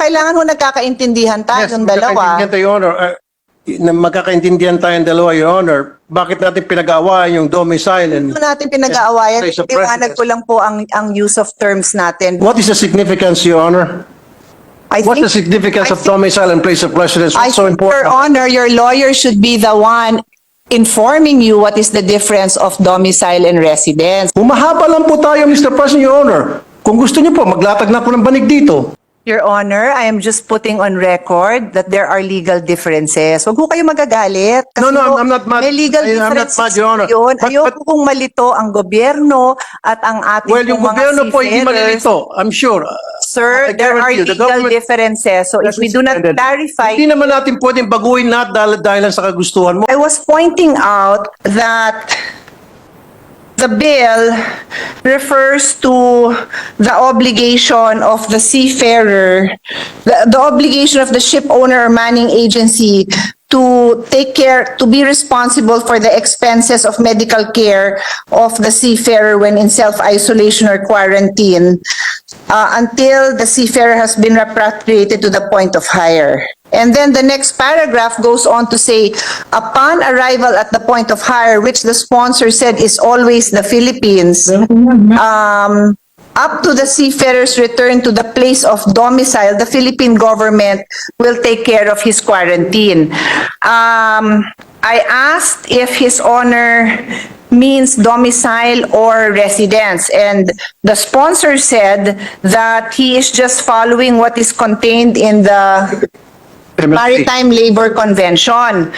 kailangan ho nagkakaintindihan tayong dalawa. Magkakaintindihan tayo, Your Honor. Na magkakaintindihan tayong dalawa, Your Honor. Bakit natin pinag-aawayan yung domicile? Hindi mo natin pinag-aawayan. Place of Iwanag ko lang po ang use of terms natin. What is the significance, Your Honor? What's the significance of domicile and place of residence? I What's so think, important? Your Honor, your lawyer should be the one informing you what is the difference of domicile and residence. Humahaba lang po tayo, Mr. President, Your Honor. Kung gusto niyo po, maglatag na po ng banig dito. Your Honor, I am just putting on record that there are legal differences. Huwag ko kayo magagalit. Kasi No, I'm not mad. May legal I'm not differences mad, Your Honor. yun. But- Ayoko kung malito ang gobyerno at ang ating Well, yung mga gobyerno po hindi seafarers. malilito, I'm sure. Sir, I there are guarantee you, the legal government- differences. So if we do not Suspended. clarify, Hindi naman natin pwedeng baguhin lahat dahil lang sa kagustuhan mo. I was pointing out that the bill refers to the obligation of the seafarer, the obligation of the ship owner or manning agency to take care, to be responsible for the expenses of medical care of the seafarer when in self-isolation or quarantine until the seafarer has been repatriated to the point of hire. And then the next paragraph goes on to say, upon arrival at the point of hire, which the sponsor said is always the Philippines, up to the seafarer's return to the place of domicile, the Philippine government will take care of his quarantine. I asked if His Honor means domicile or residence, and the sponsor said that he is just following what is contained in the Maritime Labor Convention.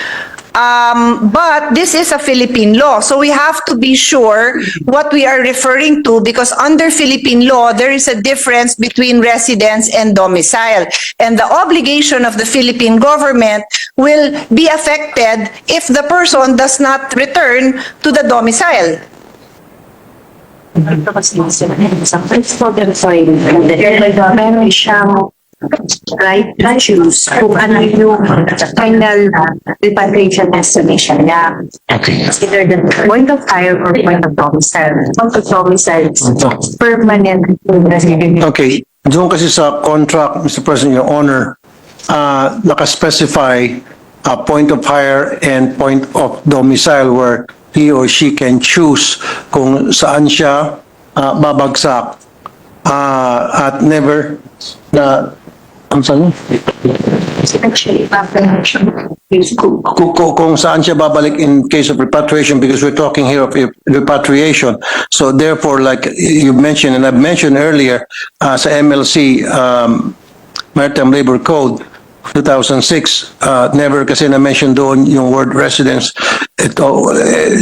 But this is a Philippine law, so we have to be sure what we are referring to, because under Philippine law, there is a difference between residence and domicile. And the obligation of the Philippine government will be affected if the person does not return to the domicile. Ito kasi sa principle of meron siyang right to choose kung ano yung final repatriation destination niya. Okay. Either the point of hire or point of domicile. Point of domicile is permanent resident. Okay. Doon kasi sa contract, Mr. President, Your Honor, nakaspecify point of hire and point of domicile where he or she can choose kung saan siya babagsak at never na ang saan? Actually, Kung saan siya babalik in case of repatriation, because we're talking here of repatriation. So therefore, like you mentioned and I've mentioned earlier, sa MLC, Maritime Labor Code 2006, never kasi na-mention doon yung word residence.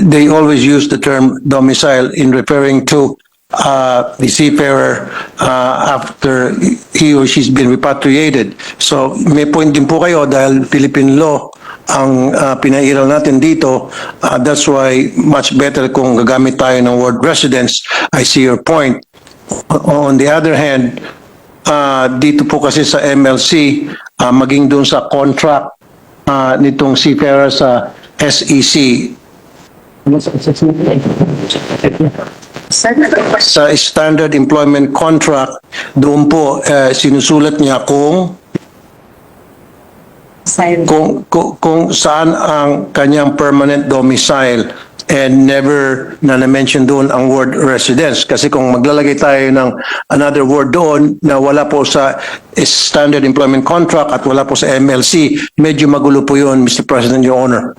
They always use the term domicile in referring to the seafarer after he or she's been repatriated. So may point din po kayo dahil Philippine law ang pinairal natin dito. That's why much better kung gagamit tayo ng word residence. I see your point. On the other hand, dito po kasi sa MLC, maging doon sa contract nitong seafarer sa SEC, sa standard employment contract, doon po sinusulat niya kung saan ang kanyang permanent domicile, and never na-mention doon ang word residence. Kasi kung maglalagay tayo ng another word doon na wala po sa standard employment contract at wala po sa MLC, medyo magulo po yun, Mr. President, Your Honor.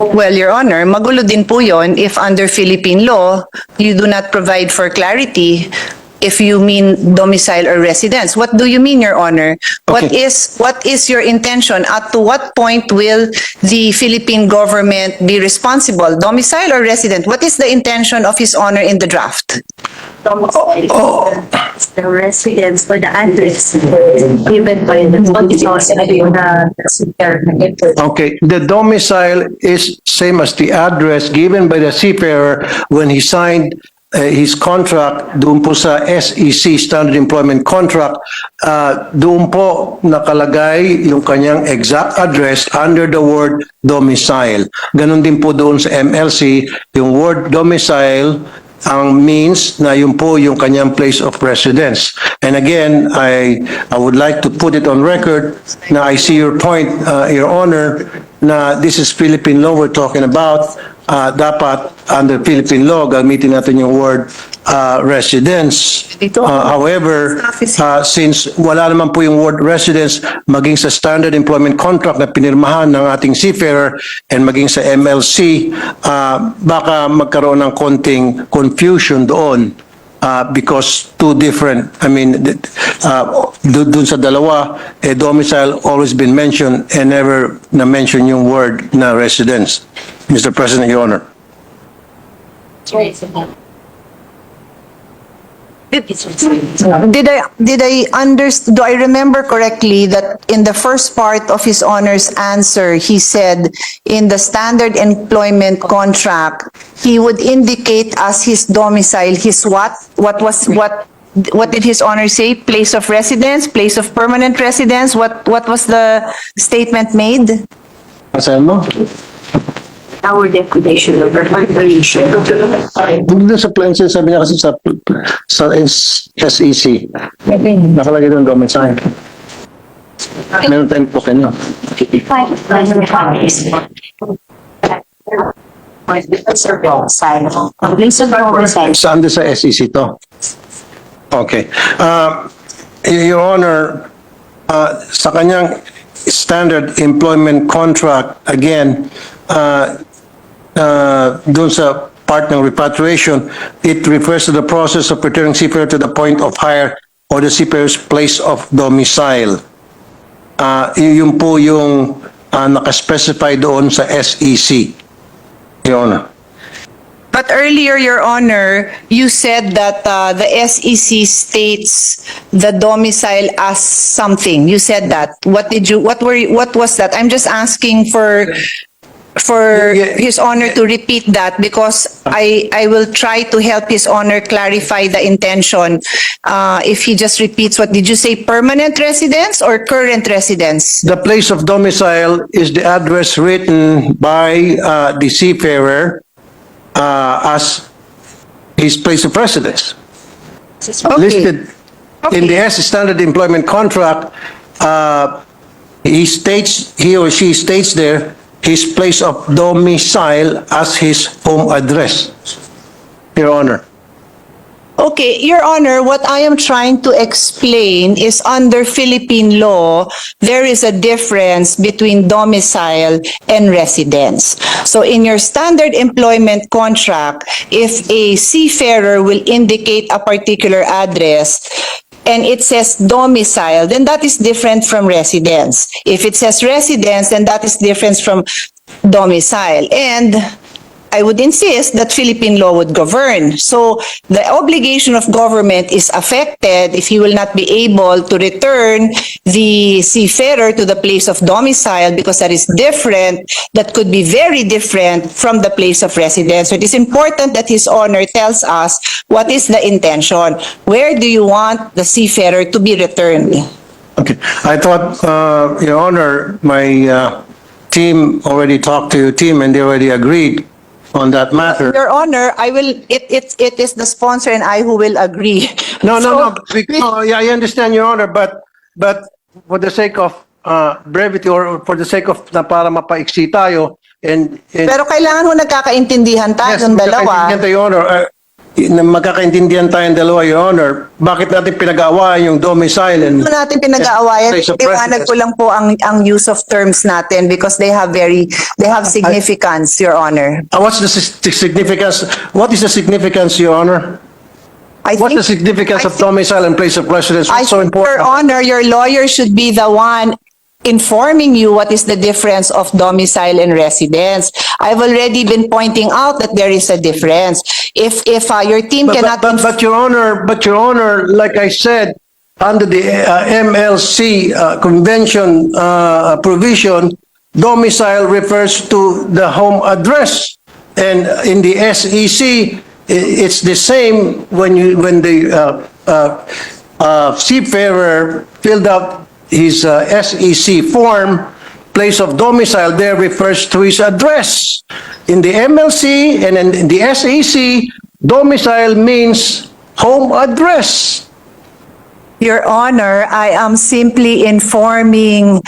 Well, Your Honor, magulo din po yon if under Philippine law, you do not provide for clarity if you mean domicile or residence. What do you mean, Your Honor? What Okay. is your intention? At to what point will the Philippine government be responsible, domicile or resident? What is the intention of His Honor in the draft? The residence or the address given by the Okay, the domicile is same as the address given by the seafarer when he signed his contract doon po sa SEC, Standard Employment Contract. Doon po nakalagay yung kanyang exact address under the word domicile. Ganon din po doon sa MLC, yung word domicile ang means na yun po yung kanyang place of residence. And again, I would like to put it on record na I see your point, Your Honor, na this is Philippine law we're talking about. Dapat under Philippine law, gamitin natin yung word residence. However, since wala naman po yung word residence, maging sa standard employment contract na pinirmahan ng ating seafarer and maging sa MLC, baka magkaroon ng konting confusion doon. Because two different, I mean, dun sa dalawa, domicile always been mentioned and never na-mention yung word na residence. Mr. President, Your Honor. Do I remember correctly that in the first part of his Honor's answer, he said in the standard employment contract, he would indicate as his domicile his what? What did his Honor say? Place of residence, place of permanent residence? What was the statement made? Asahan mo? Our declaration of repatriation. Doon sa plan, sabi niya kasi sa SEC. Nakalagay doon domicile. Meron tayong po kanyo. Saan doon sa SEC to? Okay. Your Honor, sa kanyang standard employment contract, again, doon sa part ng repatriation, it refers to the process of returning seafarer to the point of hire or the seafarer's place of domicile. Yun po yung nakaspecify doon sa SEC. Your Honor. But earlier, Your Honor, you said that the SEC states the domicile as something. You said that. What was that? I'm just asking for His Honor to repeat that because I will try to help His Honor clarify the intention. If he just repeats, what did you say, permanent residence or current residence? The place of domicile is the address written by the seafarer as his place of residence. Okay. Listed in the standard employment contract, he or she states there his place of domicile as his home address. Your Honor. Okay, Your Honor, what I am trying to explain is under Philippine law, there is a difference between domicile and residence. So in your standard employment contract, if a seafarer will indicate a particular address, and it says domicile, then that is different from residence. If it says residence, then that is different from domicile. And I would insist that Philippine law would govern. So the obligation of government is affected if he will not be able to return the seafarer to the place of domicile because that is different, that could be very different from the place of residence. So it is important that His Honor tells us what is the intention. Where do you want the seafarer to be returned? Okay. I thought, Your Honor, my team already talked to your team and they already agreed on that matter. Your Honor, it is the sponsor and I who will agree. No, yeah, I understand, Your Honor, but for the sake of brevity or for the sake of na para mapaiksi tayo and Pero kailangan ho nagkakaintindihan tayo ng dalawa. magkakaintindihan tayo, Your Honor. Magkakaintindihan tayong dalawa, Your Honor. Bakit natin pinag-aawayan yung domicile and Hindi natin pinag-aawayan. place of Iwanag ko lang po ang use of terms natin because they have significance, Your Honor. what's the significance? What is the significance, Your Honor? What's the significance of domicile and place of residence? I What's so think, important? Your Honor, your lawyer should be the one informing you what is the difference of domicile and residence. I've already been pointing out that there is a difference. If your team cannot... But Your Honor, like I said, under the MLC convention provision, domicile refers to the home address. And in the SEC, it's the same when the seafarer filled out his SEC form, place of domicile there refers to his address. In the MLC and in the SEC, domicile means home address. Your Honor, I am simply informing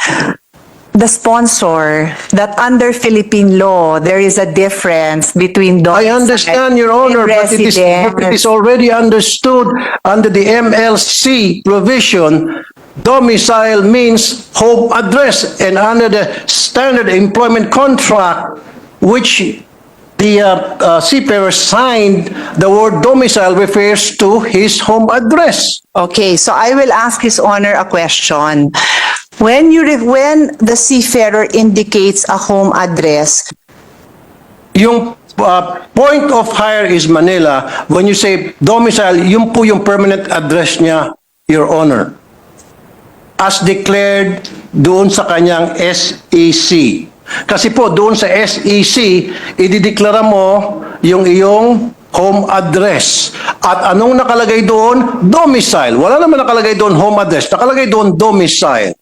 the sponsor that under Philippine law, there is a difference between I domicile understand, Your Honor, and but it is residence. already understood under the MLC provision, domicile means home address, and under the standard employment contract, which the seafarer signed, the word domicile refers to his home address. Okay, so I will ask His Honor a question. When the seafarer indicates a home address, Yung point of hire is Manila. When you say domicile, yun po yung permanent address niya, Your Honor. As declared doon sa kanyang SEC. Kasi po doon sa SEC, idideklara mo yung iyong home address. At anong nakalagay doon? Domicile. Wala naman nakalagay doon home address. Nakalagay doon domicile.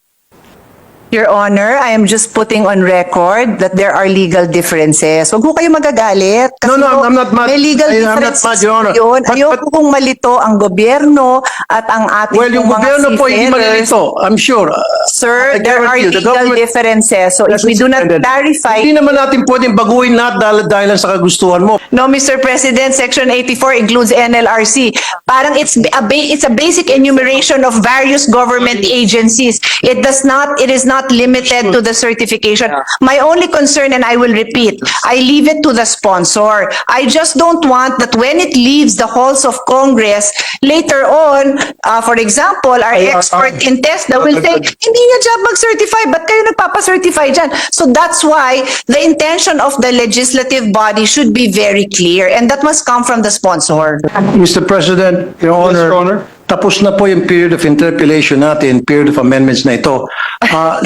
Your Honor, I am just putting on record that there are legal differences. Huwag ko kayo magagalit. Kasi No, po, I'm not mad. may legal I'm not differences mad, Your Honor. yun. But- Ayoko kung malito ang gobyerno at ang ating Well, yung mga gobyerno po hindi seafarers. malilito. I'm sure. Sir, I there are guarantee you, the legal government- differences. So if we do not clarify, Hindi naman natin pwedeng baguhin lahat dahil sa kagustuhan mo. no, Mr. President, Section 84 includes NLRC. Parang it's a basic enumeration of various government agencies. It is not limited to the certification. My only concern, and I will repeat, I leave it to the sponsor. I just don't want that when it leaves the halls of Congress, later on, for example, our expert in TESDA will say, hindi niya job mag-certify, ba't kayo nagpapa-certify dyan? So that's why the intention of the legislative body should be very clear, and that must come from the sponsor. Mr. President, Your Honor, Your Honor. tapos na po yung period of interpellation natin, period of amendments na ito.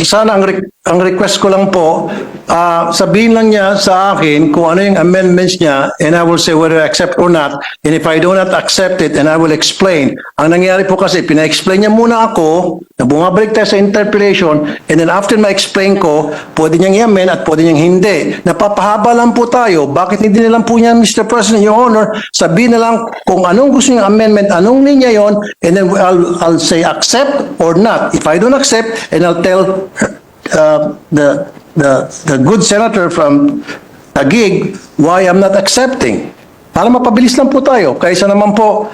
Sana ang request ko lang po, sabihin lang niya sa akin kung ano yung amendments niya, and I will say whether I accept or not, and if I do not accept it, and I will explain. Ang nangyari po kasi, pina-explain niya muna ako, na bumabalik tayo sa interpellation, and then after ma-explain ko, pwede niyang i-amend at pwede niyang hindi. Napapahaba lang po tayo. Bakit hindi na lang po niya, Mr. President, Your Honor, sabihin na lang kung anong gusto niyang amendment, anong linya yon, and then I'll say accept or not. If I don't accept, and I'll tell the good senator from Taguig why I'm not accepting. Para mapabilis lang po tayo. Kaysa naman po,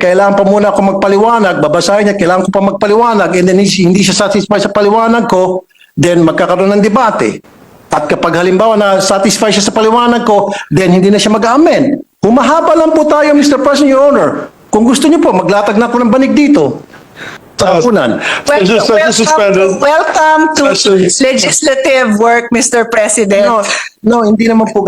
kailangan pa muna ako magpaliwanag, babasahin niya, kailangan ko pa magpaliwanag, and then hindi siya satisfied sa paliwanag ko, then magkakaroon ng debate. At kapag halimbawa na satisfied siya sa paliwanag ko, then hindi na siya mag-amend. Humahaba lang po tayo, Mr. President, Your Honor. Kung gusto niyo po, maglatag na po ng banig dito. Sa unan. Welcome to legislative work, Mr. President. No, hindi naman po